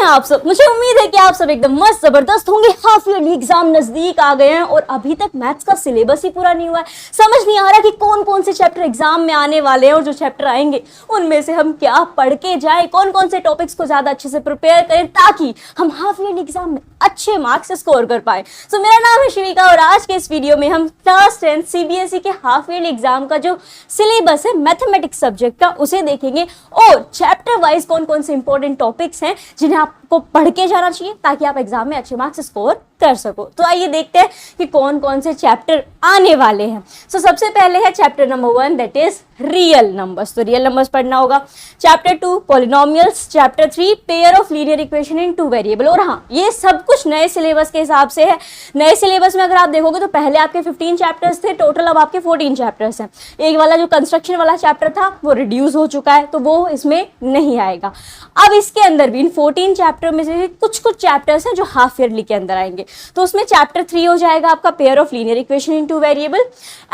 आप सब? मुझे उम्मीद है कि आप सब एकदम मस्त जबरदस्त होंगे। हाफ ईयरली एग्जाम नजदीक आ गए हैं और अभी तक मैथ्स का सिलेबस ही पूरा नहीं हुआ है। समझ नहीं आ रहा कि कौन कौन से चैप्टर एग्जाम में आने वाले हैं और जो चैप्टर आएंगे उनमें से हम क्या पढ़ के जाए, कौन कौन से टॉपिक्स को ज्यादा अच्छे से प्रिपेयर करें ताकि हम हाफ ईयरली एग्जाम में अच्छे मार्क्स स्कोर कर पाए। सो मेरा नाम है शिविका और आज के इस वीडियो में हम क्लास 10 सीबीएसई के हाफ ईयरली एग्जाम का जो सिलेबस है मैथमेटिक्स सब्जेक्ट का उसे देखेंगे और चैप्टर वाइज कौन कौन से इंपॉर्टेंट टॉपिक्स हैं जिन्हें आपको पढ़ के जाना चाहिए ताकि आप एग्जाम में अच्छे मार्क्स स्कोर कर सको। तो आइए देखते हैं कि कौन कौन से चैप्टर आने वाले हैं। सो सबसे पहले है chapter number 1 that is real numbers. तो रियल नंबर्स पढ़ना होगा। Chapter 2 polynomials, chapter 3 pair of linear equation in 2 variable. और हाँ, ये सब कुछ नए सिलेबस के हिसाब से है। नए सिलेबस में अगर आप देखोगे तो पहले आपके 15 चैप्टर्स थे टोटल, अब आपके 14 चैप्टर्स हैं। एक वाला जो कंस्ट्रक्शन वाला चैप्टर था वो रिड्यूस हो चुका है तो वो इसमें नहीं आएगा। अब इसके अंदर भी इन 14 चैप्टर में से कुछ कुछ चैप्टर्स हैं जो हाफ ईयरली के अंदर आएंगे। तो उसमें चैप्टर 3 हो जाएगा आपका pair of linear equation in 2 variable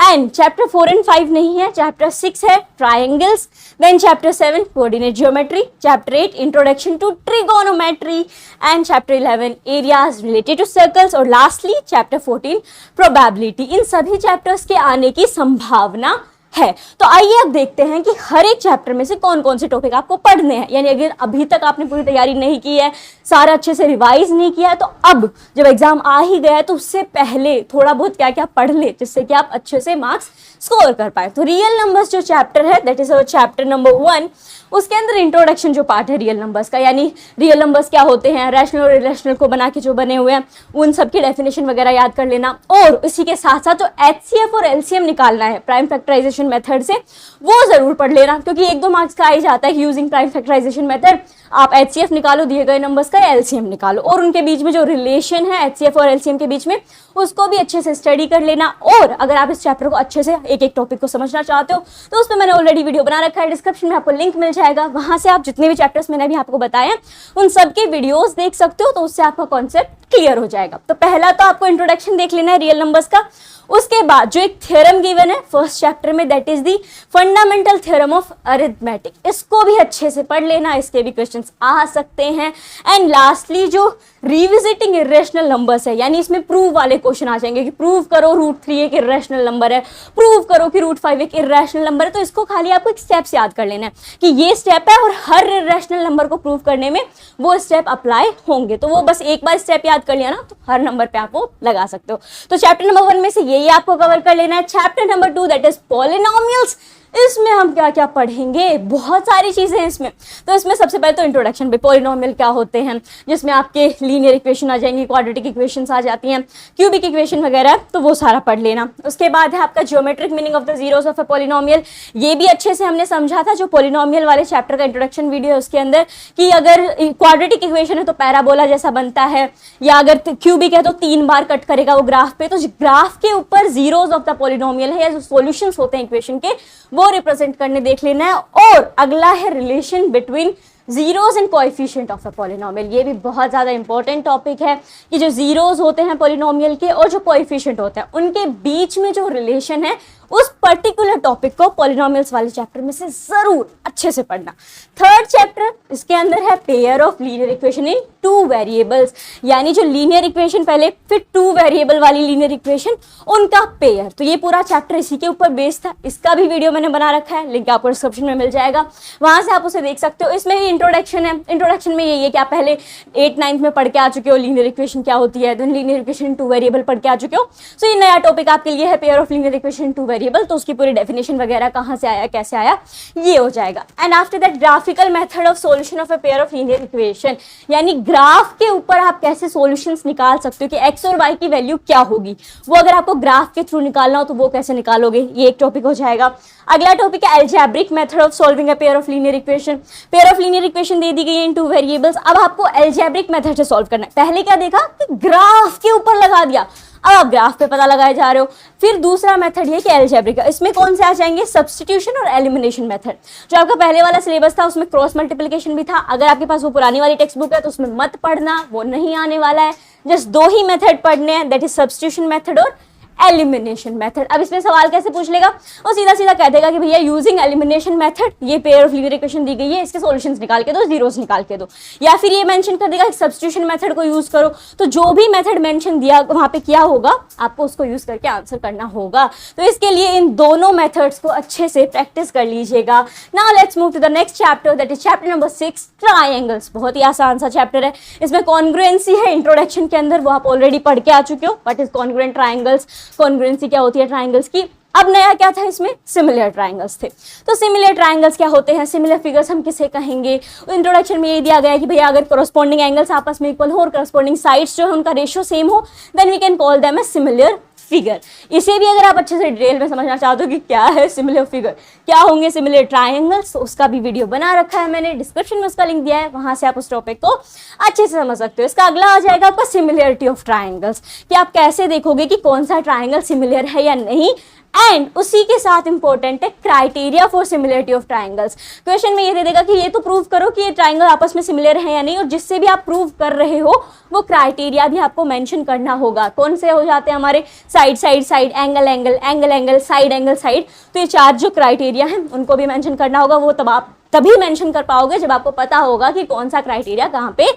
and chapter 4 and 5 नहीं है। चैप्टर 6 है triangles, then chapter 7 coordinate geometry, chapter 8 introduction to trigonometry and chapter 11 areas related to circles और लास्टली चैप्टर 14 प्रोबेबिलिटी। इन सभी चैप्टर्स के आने की संभावना है। तो आइए अब देखते हैं कि हर एक चैप्टर में से कौन कौन से टॉपिक आपको पढ़ने हैं। यानी अगर अभी तक आपने पूरी तैयारी नहीं की है, सारा अच्छे से रिवाइज नहीं किया है, तो अब जब एग्जाम आ ही गया है तो उससे पहले थोड़ा बहुत क्या क्या पढ़ ले जिससे कि आप अच्छे से मार्क्स स्कोर कर पाए। तो रियल नंबर्स जो चैप्टर है दैट इज चैप्टर नंबर 1, उसके अंदर इंट्रोडक्शन जो पार्ट है रियल नंबर्स का, यानी रियल नंबर्स क्या होते हैं, रैशनल और इरेशनल को बना के जो बने हुए हैं उन सब की डेफिनेशन वगैरह याद कर लेना। और इसी के साथ साथ जो एचसीएफ और एलसीएम निकालना है प्राइम फैक्टराइजेशन मेथड से वो जरूर पढ़ लेना, क्योंकि 1-2 मार्क्स का आ ही जाता है यूजिंग प्राइम फैक्टराइजेशन मेथड आप एचसीएफ निकालो दिए गए नंबर्स का, एलसीएम निकालो और उनके बीच में जो रिलेशन है एचसीएफ और एलसीएम के बीच में उसको भी अच्छे से स्टडी कर लेना। और अगर आप इस चैप्टर को अच्छे से एक एक टॉपिक को समझना चाहते हो तो उसमें मैंने ऑलरेडी वीडियो बना रखा है, डिस्क्रिप्शन में आपको लिंक मिल जाएगा, वहां से आप जितने भी चैप्टर्स मैंने अभी आपको बताए उन सबके वीडियोस देख सकते हो, तो उससे आपका कॉन्सेप्ट क्लियर हो जाएगा। तो पहला तो आपको इंट्रोडक्शन देख लेना है रियल नंबर्स का। उसके बाद जो एक थ्योरम गिवन है फर्स्ट चैप्टर में that is the fundamental theorem of arithmetic, इसको भी अच्छे से पढ़ लेना, इसके भी क्वेश्चंस आ सकते हैं। एंड लास्टली जो रिविजिटिंग इरेशनल नंबर्स है, यानी इसमें प्रूव वाले क्वेश्चन आ जाएंगे कि प्रूव करो √3 एक इरेशनल नंबर है, प्रूव करो कि √5 एक इरेशनल नंबर है। तो इसको खाली आपको एक स्टेप्स याद कर लेना है कि ये स्टेप है और हर इरेशनल नंबर को प्रूव करने में वो स्टेप अप्लाई होंगे। तो वो बस एक बार स्टेप याद कर लिया ना तो हर नंबर पे आप वो लगा सकते हो। तो चैप्टर नंबर 1 में से ये आपको कवर कर लेना है। Chapter number 2 that is polynomials, इसमें हम क्या क्या पढ़ेंगे, बहुत सारी चीजें हैं इसमें। तो इसमें सबसे पहले तो इंट्रोडक्शन पे पॉलिनोमियल क्या होते हैं, जिसमें आपके लीनियर इक्वेशन आ जाएंगी, क्वाड्रेटिक इक्वेशंस आ जाती हैं, क्यूबिक इक्वेशन वगैरह, तो वो सारा पढ़ लेना। उसके बाद है आपका geometric meaning of the zeros of a polynomial, ये भी अच्छे से हमने समझा था जो पॉलिनोमियल वाले चैप्टर का इंट्रोडक्शन वीडियो है उसके अंदर, कि अगर क्वाड्रेटिक इक्वेशन है तो पैराबोला जैसा बनता है, या अगर क्यूबिक है तो 3 बार कट करेगा वो ग्राफ पे। तो ग्राफ के ऊपर जीरोस ऑफ द पॉलिनोमियल है या जो सॉल्यूशंस होते हैं इक्वेशन के वो रिप्रेजेंट करने देख लेना है। और अगला है relation between zeros and coefficient of a polynomial, ये भी बहुत ज्यादा इंपॉर्टेंट टॉपिक है कि जो जीरोस होते हैं पॉलिनोमियल के और जो कोएफिशिएंट होते हैं उनके बीच में जो रिलेशन है उस पर्टिकुलर टॉपिक को पॉलिनोमियल्स वाले चैप्टर में से जरूर अच्छे से पढ़ना। थर्ड चैप्टर इसके अंदर है pair of linear equation in 2 variables, यानी जो लीनियर इक्वेशन पहले फिर 2 वेरिएबल वाली लीनियर इक्वेशन उनका पेयर। तो ये पूरा चैप्टर इसी के ऊपर बेस्ड था, इसका भी वीडियो मैंने बना रखा है, लिंक आपको डिस्क्रिप्शन में मिल जाएगा, वहां से आप उसे देख सकते हो। इसमें भी इंट्रोडक्शन है, इंट्रोडक्शन में ये कि आप पहले 8th-9th में पढ़ के आ चुके हो लीनियर इक्वेशन क्या होती है, then linear equation in 2 variable पढ़ के आ चुके हो। सो ये नया टॉपिक आपके लिए है pair of linear equation in 2 variable, तो उसकी पूरी डेफिनेशन वगैरह कहां से आया कैसे आया ये हो जाएगा। And after that graphical method of solution of a pair of linear equation, यानी ग्राफ के ऊपर आप कैसे सॉल्यूशंस निकाल सकते हो कि x और y की वैल्यू क्या होगी, वो अगर आपको ग्राफ के थ्रू निकालना हो तो वो कैसे निकालोगे, ये एक टॉपिक हो जाएगा। अगला टॉपिक है algebraic method of solving a pair of linear equation. Pair of linear equation दे दी गई है इन 2 वेरिएबल्स, अब आपको अलजेब्रिक मेथड से सॉल्व करना है। पहले क्या देखा कि ग्राफ के ऊपर लगा दिया, अब आप ग्राफ पे पता लगाए जा रहे हो। फिर दूसरा मेथड ये कि अलजेब्रिक, इसमें कौन से आ जाएंगे, सब्स्टिट्यूशन और एलिमिनेशन मेथड। जो आपका पहले वाला सिलेबस था उसमें क्रॉस मल्टीप्लिकेशन भी था, अगर आपके पास वो पुरानी वाली टेक्स्ट बुक है तो उसमें मत पढ़ना, वो नहीं आने वाला है। जस्ट 2 ही मेथड पढ़ने हैं, दैट इज सब्स्टिट्यूशन मेथड और एलिमिनेशन मेथड। अब इसमें सवाल कैसे पूछ लेगा, वो सीधा सीधा कह देगा कि भैया यूजिंग एलिमिनेशन मेथड, ये पेयर ऑफ लीनियर इक्वेशन दी गई है, इसके सॉल्यूशंस निकाल के दो, जीरोस निकाल के दो। या फिर ये मेंशन कर देगा कि सब्स्टिट्यूशन मेथड को यूज करो। तो जो भी मेथड मेंशन दिया वहां पे किया होगा आपको उसको यूज करके आंसर करना होगा। तो इसके लिए इन दोनों मेथड्स को अच्छे से प्रैक्टिस कर लीजिएगा। Now let's move to the next chapter, that is chapter number 6, triangles. बहुत ही आसान सा चैप्टर है, इसमें कॉन्ग्रुएंसी है इंट्रोडक्शन के अंदर, वो आप ऑलरेडी पढ़ के आ चुके हो। What is congruent triangles, congruency क्या होती है ट्रायंगल्स की। अब नया क्या था इसमें, सिमिलर ट्रायंगल्स थे। तो सिमिलर ट्रायंगल्स क्या होते हैं, सिमिलर फिगर्स हम किसे कहेंगे। इंट्रोडक्शन में ये दिया गया है कि भैया अगर कोरस्पॉन्डिंग एंगल्स आपस में इक्वल हो और कोरस्पॉन्डिंग साइड्स जो है उनका रेशियो सेम हो, then we can call them a similar figure. इसे भी अगर आप अच्छे से डिटेल में समझना चाहते हो कि क्या है सिमिलर फिगर, क्या होंगे सिमिलर ट्रायंगल्स, तो उसका भी वीडियो बना रखा है मैंने, डिस्क्रिप्शन में उसका लिंक दिया है, वहां से आप उस टॉपिक को अच्छे से समझ सकते हो। इसका अगला आ जाएगा आपका सिमिलरिटी ऑफ ट्रायंगल्स, कि आप कैसे देखोगे कि कौन सा ट्रायंगल सिमिलर है या नहीं। एंड उसी के साथ इंपॉर्टेंट है criteria for similarity of triangles. Question में ये दे देगा कि ये तो प्रूव करो कि ये ट्रायंगल आपस में सिमिलर है या नहीं, और जिससे भी आप प्रूव कर रहे हो वो क्राइटेरिया भी आपको मेंशन करना होगा। कौन से हो जाते हैं हमारे, side side side, angle angle, angle angle, side angle side. तो ये 4 जो क्राइटेरिया हैं उनको भी मेंशन करना होगा। वो तब आप तभी मेंशन कर पाओगे जब आपको पता होगा कि कौन सा क्राइटेरिया कहाँ पे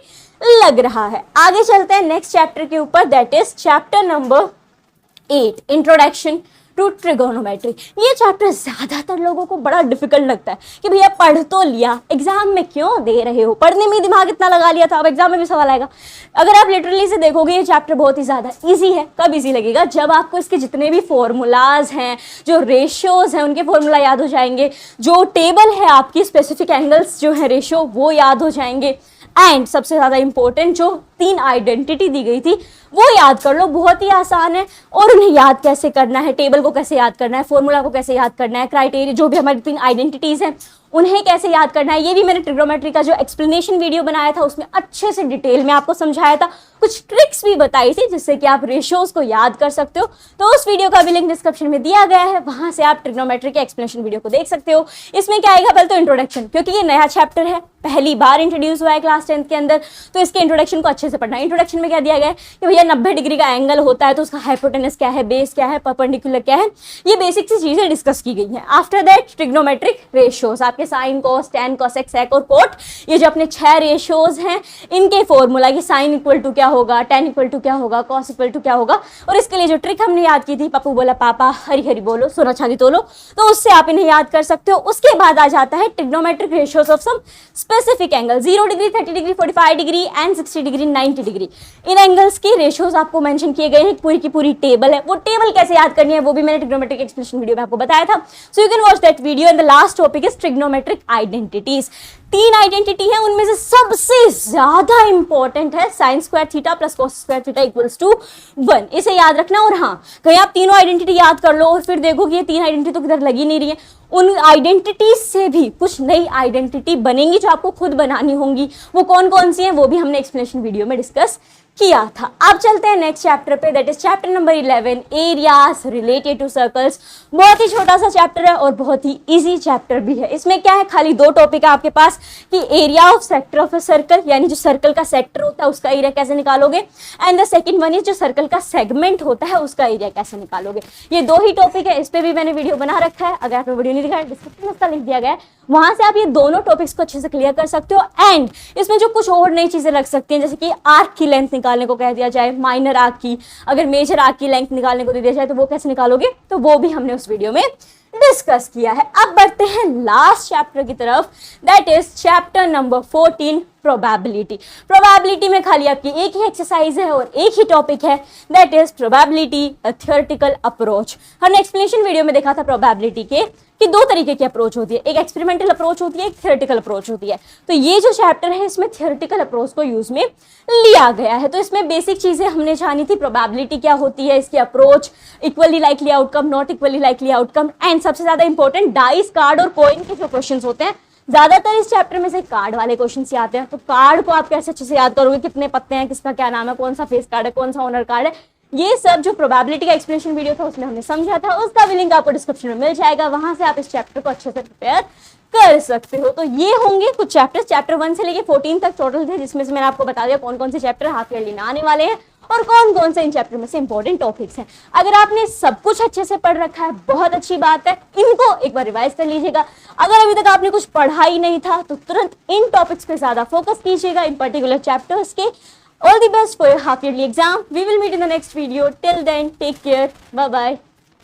लग रहा है। आगे चलते हैं नेक्स्ट चैप्टर के ऊपर, that is chapter number 8, introduction to trigonometry. ये चैप्टर ज्यादातर लोगों को बड़ा डिफिकल्ट लगता है कि भैया पढ़ तो लिया, एग्जाम में क्यों दे रहे हो, पढ़ने में दिमाग इतना लगा लिया था, अब एग्जाम में भी सवाल आएगा। अगर आप लिटरली से देखोगे ये चैप्टर बहुत ही ज्यादा इजी है। कब इजी लगेगा, जब आपको इसके जितने भी फॉर्मूलाज हैं, जो रेशियोज हैं उनके फॉर्मूला याद हो जाएंगे, जो टेबल है आपकी स्पेसिफिक एंगल्स जो है रेशियो वो याद हो जाएंगे, एंड सबसे ज्यादा इंपॉर्टेंट जो 3 आइडेंटिटी दी गई थी वो याद कर लो। बहुत ही आसान है। और उन्हें याद कैसे करना है, टेबल को कैसे याद करना है, फॉर्मूला को कैसे याद करना है, क्राइटेरिया जो भी हमारी 3 आइडेंटिटीज हैं उन्हें कैसे याद करना है, ये भी मैंने ट्रिग्नोमेट्री का जो एक्सप्लेनेशन वीडियो बनाया था उसमें अच्छे से डिटेल में आपको समझाया था, कुछ ट्रिक्स भी बताई थी जिससे कि आप रेशियोज को याद कर सकते हो। तो उस वीडियो का भी लिंक डिस्क्रिप्शन में दिया गया है, वहां से आप ट्रिग्नोमेट्री के एक्सप्लेनेशन वीडियो को देख सकते हो। इसमें क्या आएगा, पहले तो इंट्रोडक्शन, क्योंकि ये नया चैप्टर है, पहली बार इंट्रोड्यूस हुआ है क्लास 10th के अंदर, तो इसके इंट्रोडक्शन को अच्छे से पढ़ना है। इंट्रोडक्शन में क्या दिया गया है कि भैया 90 डिग्री का एंगल होता है तो उसका हाइपोटेनस क्या है, बेस क्या है, परपेंडिकुलर क्या है, ये बेसिक सी चीजें डिस्कस की गई हैं। आफ्टर दैट ट्रिग्नोमेट्रिक रेशियोज, आपके साइन, कॉस, टेन, कोसेक, सेक और कोट, ये जो अपने 6 रेशियोज हैं इनके फॉर्मूला, कि साइन इक्वल टू क्या होगा, टेन इक्वल टू क्या होगा, कॉस इक्वल टू क्या होगा। और इसके लिए जो ट्रिक हमने याद की थी, पप्पू बोला पापा, हरी हरी बोलो, सोना चांदी तोलो, तो उससे आप इन्हें याद कर सकते हो। उसके बाद आ जाता है trigonometric ratios of some specific angle, 0 degree, 30 degree, 45 degree and 60 degree, 90 degree. इन एंगल्स की रेशियोज आपको मेंशन किए गए हैं, पूरी की पूरी टेबल है। वो टेबल कैसे याद करनी है वो भी मैंने ट्रिग्नोमेट्रिक एक्सप्लेनेशन वीडियो में आपको बताया था, so you can watch that video. And the last topic is trigonometric identities. 3 identity है, उनमें से सबसे ज्यादा इंपॉर्टेंट है sine square theta plus cos square theta equals to 1, इसे याद रखना। और हाँ, कहीं आप तीनों आइडेंटिटी याद कर लो और फिर देखो कि ये 3 आइडेंटिटी तो किधर लगी नहीं रही है, उन आइडेंटिटीज से भी कुछ नई आइडेंटिटी बनेंगी जो आपको खुद बनानी होंगी। वो कौन कौन सी हैं वो भी हमने एक्सप्लेनेशन वीडियो में डिस्कस किया था। अब चलते हैं नेक्स्ट चैप्टर पे, that is chapter number 11, areas related to circles. बहुत ही छोटा सा चैप्टर है और बहुत ही इजी चैप्टर भी है। इसमें क्या है, खाली 2 टॉपिक है आपके पास, कि area of sector of a circle, यानी जो सर्कल का सेक्टर होता है उसका एरिया कैसे निकालोगे, and the second one is जो सर्कल का सेगमेंट होता है उसका एरिया कैसे निकालोगे। ये 2 ही टॉपिक है, इस पे भी मैंने वीडियो बना रखा है, अगर आपने वीडियो नहीं दिखा है डिस्क्रिप्शन में उसका लिंक दिया गया है, वहां से आप ये दोनों टॉपिक्स को अच्छे से क्लियर कर सकते हो। एंड इसमें जो कुछ और नई चीजें रख सकते हैं, जैसे कि आर्क की लेंथ निकालने को कह दिया जाए, माइनर आर्क की, अगर मेजर आर्क की लेंथ निकालने को दे दिया जाए तो वो कैसे निकालोगे, तो वो भी हमने उस वीडियो में डिस्कस किया है। अब बढ़ते हैं लास्ट चैप्टर की तरफ, that is chapter number 14, probability. Probability में खाली आपकी एक ही एक्सरसाइज है और एक ही टॉपिक है, that is probability a theoretical approach. हमने एक्सप्लेनेशन वीडियो में देखा था प्रोबेबिलिटी के कि 2 तरीके की अप्रोच होती है, एक एक्सपेरिमेंटल अप्रोच होती है, एक थ्योरेटिकल अप्रोच होती है। तो ये जो चैप्टर है इसमें थ्योरेटिकल अप्रोच को यूज में लिया गया है। तो इसमें बेसिक चीजें हमने जानी थी, प्रोबेबिलिटी क्या होती है, इसकी approach, equally likely outcome, not equally likely outcome, and सबसे ज्यादा इंपॉर्टेंट डाइस, कार्ड और कॉइन के जो क्वेश्चन होते हैं, ज्यादातर इस चैप्टर में से कार्ड वाले क्वेश्चन से आते हैं। तो कार्ड को आप कैसे अच्छे से याद करोगे, कितने पत्ते हैं, किसका क्या नाम है, कौन सा फेस कार्ड है, कौन सा ऑनर कार्ड है, ये सब जो प्रोबेबिलिटी का एक्सप्लेनेशन वीडियो था उसमें हमने समझा था, उसका भी लिंक आपको डिस्क्रिप्शन में मिल जाएगा, वहां से आप इस चैप्टर को अच्छे से प्रिपेयर कर सकते हो। तो ये होंगे कुछ चैप्टर 1 से लेके 14 तक टोटल थे, जिसमें से मैंने आपको बता दिया कौन कौन से चैप्टर हाफ ईयरली में आने वाले हैं और कौन कौन से इन चैप्टर में से इंपॉर्टेंट टॉपिक्स हैं। अगर आपने सब कुछ अच्छे से पढ़ रखा है, बहुत अच्छी बात है, इनको एक बार रिवाइज कर लीजिएगा। अगर अभी तक आपने कुछ पढ़ा ही नहीं था तो तुरंत इन टॉपिक्स पे ज्यादा फोकस कीजिएगा, इन पर्टिकुलर चैप्टर्स के। All the best for your half yearly exam. We will meet in the next video. Till then, take care. Bye bye.